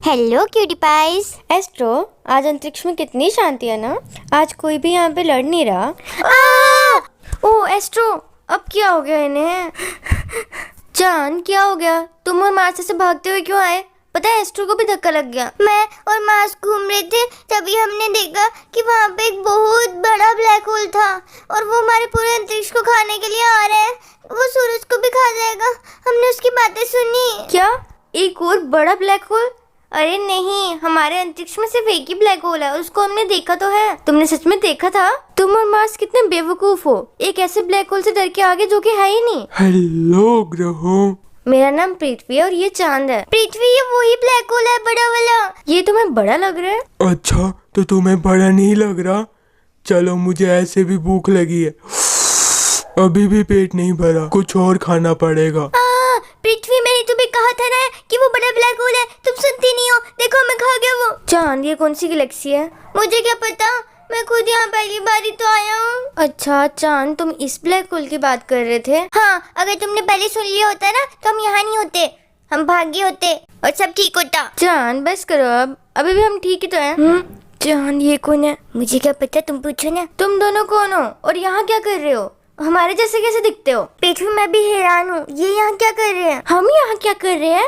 Hello cutie price. Astro, आज अंतरिक्ष में कितनी शांति है ना। आज कोई भी यहाँ पे लड़ नहीं रहा। ओ एस्ट्रो, अब क्या हो गया इन्हें? चांद, क्या हो गया? तुम और मार्स से भागते हुए क्यों आए? पता है एस्ट्रो को भी धक्का लग गया। मैं और मार्स घूम रहे थे, तभी हमने देखा कि वहाँ पे एक बहुत बड़ा ब्लैक होल था और वो हमारे पूरे अंतरिक्ष को खाने के लिए आ रहा है। वो सूरज को भी खा जाएगा। हमने उसकी बातें सुनी। क्या एक और बड़ा ब्लैक होल? अरे नहीं, हमारे अंतरिक्ष में सिर्फ एक ही ब्लैक होल है, उसको हमने देखा तो है। तुमने सच में देखा था? तुम और मार्स कितने बेवकूफ हो, एक ऐसे ब्लैक होल से डर के आगे जो कि है ही नहीं। हेलो ग्रहों, मेरा नाम पृथ्वी है और ये चांद है। पृथ्वी, ये वही ब्लैक होल है, बड़ा वाला। ये तुम्हें बड़ा लग रहा है? अच्छा तो तुम्हें बड़ा नहीं लग रहा? चलो, मुझे ऐसे भी भूख लगी है, अभी भी पेट नहीं भरा, कुछ और खाना पड़ेगा। पृथ्वी, मैंने तुम्हें कहा था ना कि वो बड़ा ब्लैक होल है, तुम सुनती नहीं हो। देखो, मैं खा गया वो। चांद, ये कौन सी गैलेक्सी है? मुझे क्या पता, मैं खुद यहाँ पहली बार ही तो आया हूँ। अच्छा चांद, तुम इस ब्लैक होल की बात कर रहे थे? हाँ, अगर तुमने पहले सुन लिया होता ना तो हम यहाँ नहीं होते, हम भाग गए होते और सब ठीक होता। चांद बस करो, अब अभी भी हम ठीक ही तो हैं। चांद, ये कौन है? मुझे क्या पता, तुम पूछो ना। तुम दोनों कौन हो और यहाँ क्या कर रहे हो? हमारे जैसे कैसे दिखते हो? पृथ्वी, मैं भी हैरान हूँ, ये यहाँ क्या कर रहे हैं? हम यहाँ क्या कर रहे हैं?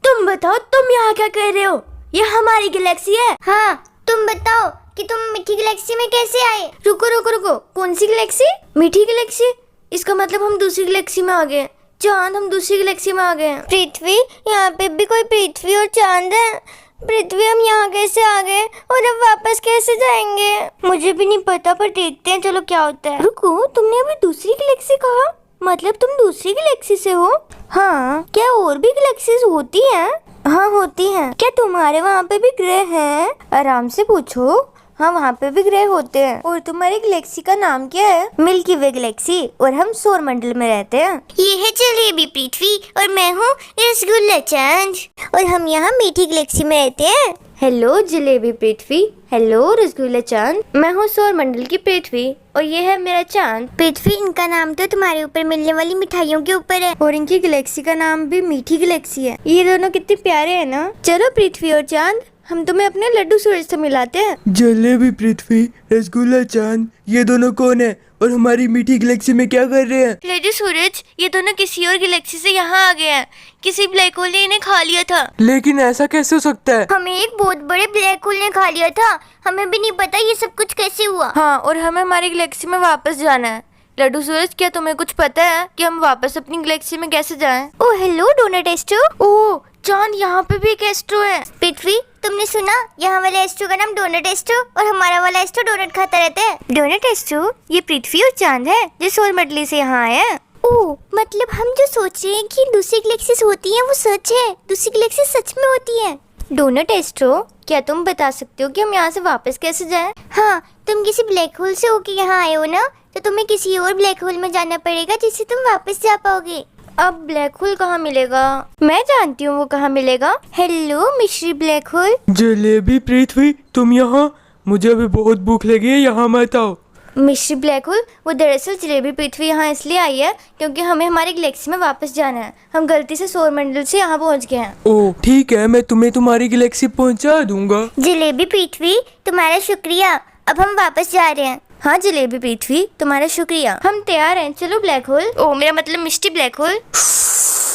तुम बताओ, तुम यहाँ क्या कर रहे हो? ये हमारी गैलेक्सी है। हाँ, तुम बताओ कि तुम मीठी गैलेक्सी में कैसे आए? रुको रुको रुको, कौन सी गैलेक्सी? मीठी गैलेक्सी? इसका मतलब हम दूसरी गैलेक्सी में आ गए। चांद, हम दूसरी गैलेक्सी में आ गए हैं। पृथ्वी, यहाँ पे भी कोई पृथ्वी और चांद है। पृथ्वी, हम यहाँ कैसे आ गए और अब वापस कैसे जाएंगे? मुझे भी नहीं पता, पर देखते हैं चलो क्या होता है। रुको, तुमने अभी दूसरी गैलेक्सी कहा, मतलब तुम दूसरी गैलेक्सी से हो? हाँ। क्या और भी गैलेक्सीज होती हैं? हाँ होती हैं। क्या तुम्हारे वहाँ पे भी ग्रह हैं? आराम से पूछो। हाँ, वहाँ पे भी ग्रह होते हैं। और तुम्हारी गैलेक्सी का नाम क्या है? मिल्की वे गैलेक्सी, और हम सौर मंडल में रहते हैं। ये है जलेबी पृथ्वी और मैं हूँ रसगुल्ला चांद और हम यहाँ मीठी गैलेक्सी में रहते हैं। हेलो जलेबी पृथ्वी, हेलो रसगुल्ला चांद। मैं हूँ सौर मंडल की पृथ्वी और ये है मेरा चांद। पृथ्वी, इनका नाम तो तुम्हारे ऊपर मिलने वाली मिठाइयों के ऊपर है और इनकी गैलेक्सी का नाम भी मीठी गैलेक्सी है। ये दोनों कितने प्यारे हैं ना। चलो पृथ्वी और चांद, हम तुम्हें अपने लड्डू सूरज से मिलाते हैं। जलेबी पृथ्वी, रसगुल्ला चांद, ये दोनों कौन है और हमारी मीठी गैलेक्सी में क्या कर रहे हैं? लड्डू सूरज, ये दोनों किसी और गैलेक्सी से यहाँ आ गए हैं। किसी ब्लैक होल ने इन्हें खा लिया था। लेकिन ऐसा कैसे हो सकता है? हमें एक बहुत बड़े ब्लैक होल ने खा लिया था। हमें भी नहीं पता ये सब कुछ कैसे हुआ। हाँ, और हमें हमारी गैलेक्सी में वापस जाना है। लड्डू सूरज, क्या तुम्हें कुछ पता है कि हम वापस अपनी गैलेक्सी में कैसे जाएं? ओ हेलो डोनट एस्ट्रो। ओह चांद, यहाँ पे भी एक एस्ट्रो है। पृथ्वी, तुमने सुना, यहाँ वाले एस्ट्रो का नाम डोनट एस्ट्रो और हमारा वाला एस्ट्रो डोनट खाता रहता है। डोनट एस्ट्रो, ये पृथ्वी और चांद है जो सौर मंडली से यहाँ आए हैं। ओह, मतलब हम जो सोच रहे हैं कि दूसरी गैलेक्सीज होती हैं वो सच है, दूसरी गैलेक्सीज सच में होती है। डोनट एस्ट्रो, क्या तुम बता सकते हो कि हम यहाँ से वापस कैसे जाएं? हाँ, तुम किसी ब्लैक होल से होके यहाँ आए हो ना, तो तुम्हें किसी और ब्लैक होल में जाना पड़ेगा जिससे तुम वापस जा पाओगे। अब ब्लैक होल कहाँ मिलेगा? मैं जानती हूँ वो कहाँ मिलेगा। हेलो मिश्री ब्लैक होल। जलेबी पृथ्वी, तुम यहाँ? मुझे अभी बहुत भूख लगी है, यहाँ मत आओ। मिश्री ब्लैक होल, वो दरअसल जलेबी पृथ्वी यहाँ इसलिए आई है क्योंकि हमें हमारी गैलेक्सी में वापस जाना है। हम गलती से सौर मंडल से यहाँ पहुँच गए हैं। ओह ठीक है, मैं तुम्हें तुम्हारी गैलेक्सी पहुँचा दूंगा। जलेबी पृथ्वी, तुम्हारा शुक्रिया, अब हम वापस जा रहे हैं। हाँ जलेबी पृथ्वी, तुम्हारा शुक्रिया। हम तैयार हैं, चलो ब्लैक होल। ओ मेरा मतलब मिष्टी ब्लैक होल।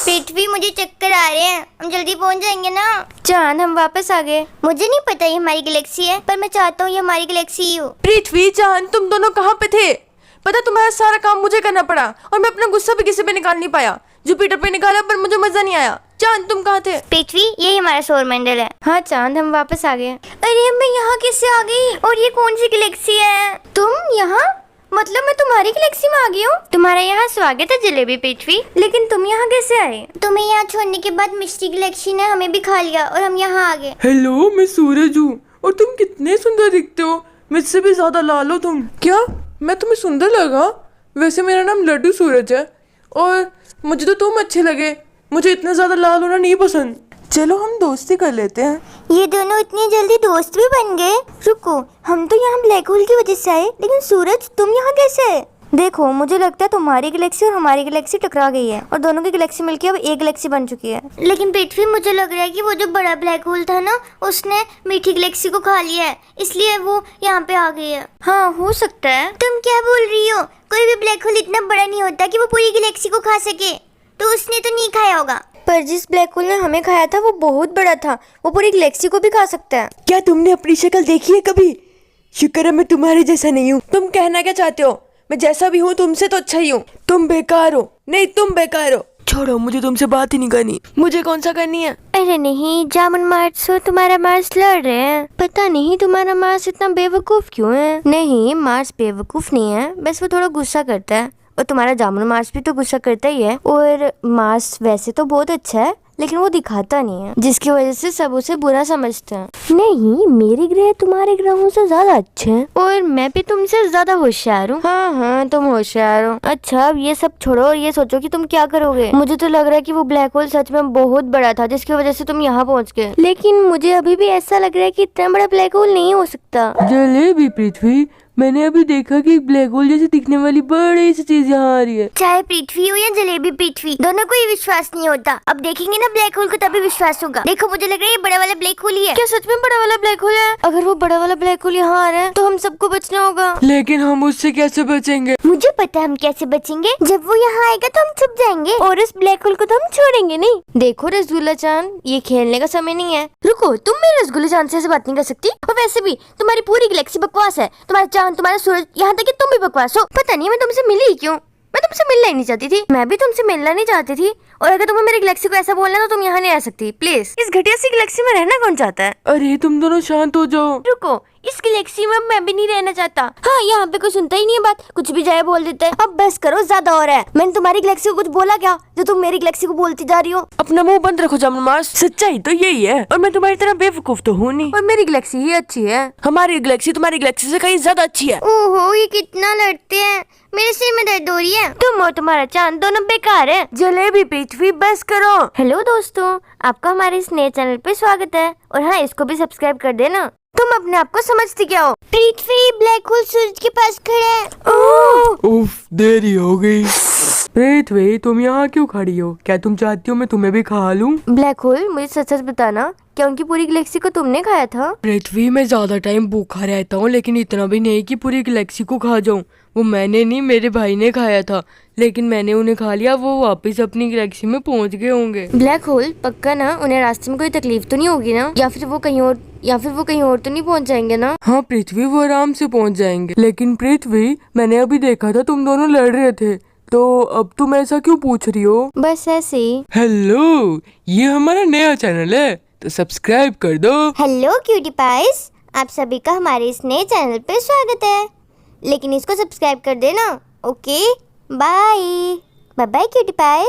पृथ्वी, मुझे चक्कर आ रहे हैं, हम जल्दी पहुंच जाएंगे ना। चांद, हम वापस आ गए। मुझे नहीं पता ये हमारी गैलेक्सी है, पर मैं चाहता हूँ ये हमारी गैलेक्सी ही हो। पृथ्वी, चांद, तुम दोनों कहाँ पे थे? पता, तुम्हारा सारा काम मुझे करना पड़ा और मैं अपना गुस्सा भी किसी पे निकाल नहीं पाया। जुपिटर पे निकाला पर मुझे मजा नहीं आया। चांद, तुम कहाँ थे? पृथ्वी, यही हमारा सौर मंडल है। हाँ चांद, हम वापस आ गए। अरे मैं यहाँ कैसे आ गई और ये कौन सी गैलेक्सी है? तुम यहाँ? मतलब मैं तुम्हारी गैलेक्सी में आ गई हूँ? तुम्हारा यहाँ स्वागत है जलेबी पृथ्वी, लेकिन तुम यहाँ कैसे आए? तुम्हें यहाँ छोड़ने के बाद मिस्टी गैलेक्सी ने हमें भी खा लिया और हम यहाँ आ गए। हेलो, मैं सूरज हूँ और तुम कितने सुंदर दिखते हो, मुझसे भी ज्यादा लाल हो तुम। क्या मैं तुम्हें सुंदर लगा? वैसे मेरा नाम लड्डू सूरज है और मुझे तो तुम अच्छे लगे। मुझे इतना ज्यादा लाल होना नहीं पसंद। चलो हम दोस्ती कर लेते हैं। ये दोनों इतनी जल्दी दोस्त भी बन गए? रुको, हम तो यहाँ ब्लैक होल की वजह से आए, लेकिन सूरज तुम यहाँ कैसे? देखो मुझे लगता है तुम्हारी गैलेक्सी और हमारी गैलेक्सी टकरा गई है और दोनों की गैलेक्सी मिलकर अब एक गैलेक्सी बन चुकी है। लेकिन पृथ्वी, मुझे लग रहा है कि वो जो बड़ा ब्लैक होल था ना, उसने मीठी गैलेक्सी को खा लिया है, इसलिए वो यहाँ पे आ गई है। हाँ हो सकता है। तुम क्या बोल रही हो? कोई भी ब्लैक होल इतना बड़ा नहीं होता कि वो पूरी गैलेक्सी को खा सके, तो उसने तो नहीं खाया होगा। पर जिस ब्लैक होल ने हमें खाया था वो बहुत बड़ा था, वो पूरी गैलेक्सी को भी खा सकता है। क्या तुमने अपनी शक्ल देखी है कभी? शुक्र है मैं तुम्हारे जैसा नहीं हूँ। तुम कहना क्या चाहते हो? मैं जैसा भी हूँ तुमसे तो अच्छा ही हूँ। तुम बेकार हो। नहीं, तुम बेकार हो। छोड़ो, मुझे तुमसे बात ही नहीं करनी। मुझे कौन सा करनी है? अरे नहीं, जामुन मार्स हो तुम्हारा मार्स लड़ रहे हैं। पता नहीं तुम्हारा मार्स इतना बेवकूफ क्यों है। नहीं, मार्स बेवकूफ नहीं है, बस वो थोड़ा गुस्सा करता है। और तुम्हारा जामुन मार्स भी तो गुस्सा करता ही है। और मार्स वैसे तो बहुत अच्छा है, लेकिन वो दिखाता नहीं है, जिसकी वजह से सब उसे बुरा समझते हैं। नहीं, मेरे ग्रह तुम्हारे ग्रहों से ज्यादा अच्छे हैं और मैं भी तुमसे ज्यादा होशियार हूँ। हाँ, तुम होशियार हो। अच्छा, अब ये सब छोड़ो और ये सोचो कि तुम क्या करोगे। मुझे तो लग रहा है कि वो ब्लैक होल सच में बहुत बड़ा था, जिसकी वजह से तुम यहाँ पहुँच गए। लेकिन मुझे अभी भी ऐसा लग रहा है कि इतना बड़ा ब्लैक होल नहीं हो सकता। जलेबी पृथ्वी, मैंने अभी देखा कि एक ब्लैक होल जैसे दिखने वाली बड़ी सी चीज यहाँ आ रही है। चाहे पृथ्वी हो या जलेबी पृथ्वी, दोनों को ही विश्वास नहीं होता। अब देखेंगे ना ब्लैक होल को, तभी विश्वास होगा। देखो, मुझे लग रहा है ये बड़ा वाला ब्लैक होल ही है। क्या सच में बड़ा वाला ब्लैक होल है? अगर वो बड़ा वाला ब्लैक होल यहाँ आ रहा है तो हम सबको बचना होगा। लेकिन हम उससे कैसे बचेंगे? मुझे पता है हम कैसे बचेंगे। जब वो यहाँ आएगा तो हम छुप जाएंगे और इस ब्लैक होल को तो हम छोड़ेंगे नहीं। देखो रसगुल्ला चांद, ये खेलने का समय नहीं है। रुको, तुम मेरे रसगुल्ला चांद से ऐसे बात नहीं कर सकती। और वैसे भी तुम्हारी पूरी गैलेक्सी बकवास है। तुम्हारा चांद, तुम्हारा सूरज, यहाँ तक कि तुम भी बकवास हो। पता नहीं मैं तुमसे मिली ही क्यों। मैं तुमसे मिलना ही नहीं चाहती थी। मैं भी तुमसे मिलना नहीं चाहती थी। और अगर तुम्हें मेरी गैलेक्सी को ऐसा बोलना तो तुम यहाँ नहीं आ सकती। प्लीज, इस घटिया सी गैलेक्सी में रहना कौन चाहता है? अरे तुम दोनों शांत हो जाओ। रुको, इस गैलेक्सी में मैं भी नहीं रहना चाहता। हाँ, यहाँ पे कोई सुनता ही नहीं है बात, कुछ भी जाए बोल देते हैं। अब बस करो, ज्यादा हो रहा है। मैंने तुम्हारी गैलेक्सी को कुछ बोला क्या जो तुम मेरी गैलेक्सी को बोलती जा रही हो? अपना मुंह बंद रखो जामुन मार्स, सच्चाई तो यही है। और मैं तुम्हारी तरह बेवकूफ तो हूँ नहीं। और मेरी गैलेक्सी ही अच्छी है। हमारी गैलेक्सी तुम्हारी गैलेक्सी से कहीं ज्यादा अच्छी है। ओहो, ये कितना लड़ते हैं। मेरे सिर में दर्द हो रही है। तुम और तुम्हारा चांद दोनों बेकार है। जलेबी पृथ्वी, बस करो। हेलो दोस्तों, आपका हमारे इस नए चैनल पे स्वागत है। और हाँ, इसको भी सब्सक्राइब कर देना। तुम अपने आप को समझती क्या हो? पृथ्वी, ब्लैक होल सूरज के पास खड़ा है। उफ, देरी हो गई। पृथ्वी, तुम यहाँ क्यों खड़ी हो? क्या तुम चाहती हो मैं तुम्हें भी खा लूं? ब्लैक होल, मुझे सच सच बताना, क्या उनकी पूरी गैलेक्सी को तुमने खाया था? पृथ्वी, मैं ज्यादा टाइम भूखा रहता हूँ, लेकिन इतना भी नहीं कि पूरी गैलेक्सी को खा जाऊं। वो मैंने नहीं, मेरे भाई ने खाया था, लेकिन मैंने उन्हें खा लिया। वो वापस अपनी गैलेक्सी में पहुंच गए होंगे। ब्लैक होल, पक्का ना? उन्हें रास्ते में कोई तकलीफ तो नहीं होगी ना? या फिर वो कहीं और तो नहीं पहुंच जाएंगे ना? हाँ पृथ्वी, वो आराम से पहुंच जाएंगे। लेकिन पृथ्वी, मैंने अभी देखा था तुम दोनों लड़ रहे थे, तो अब तुम ऐसा क्यों पूछ रही हो? बस ऐसे ही। हेलो, ये हमारा नया चैनल है, तो सब्सक्राइब कर दो। हेलो क्यूटी पाइस, आप सभी का हमारे इस नए चैनल पे स्वागत है। लेकिन इसको सब्सक्राइब कर देना। Okay, bye bye cutie price.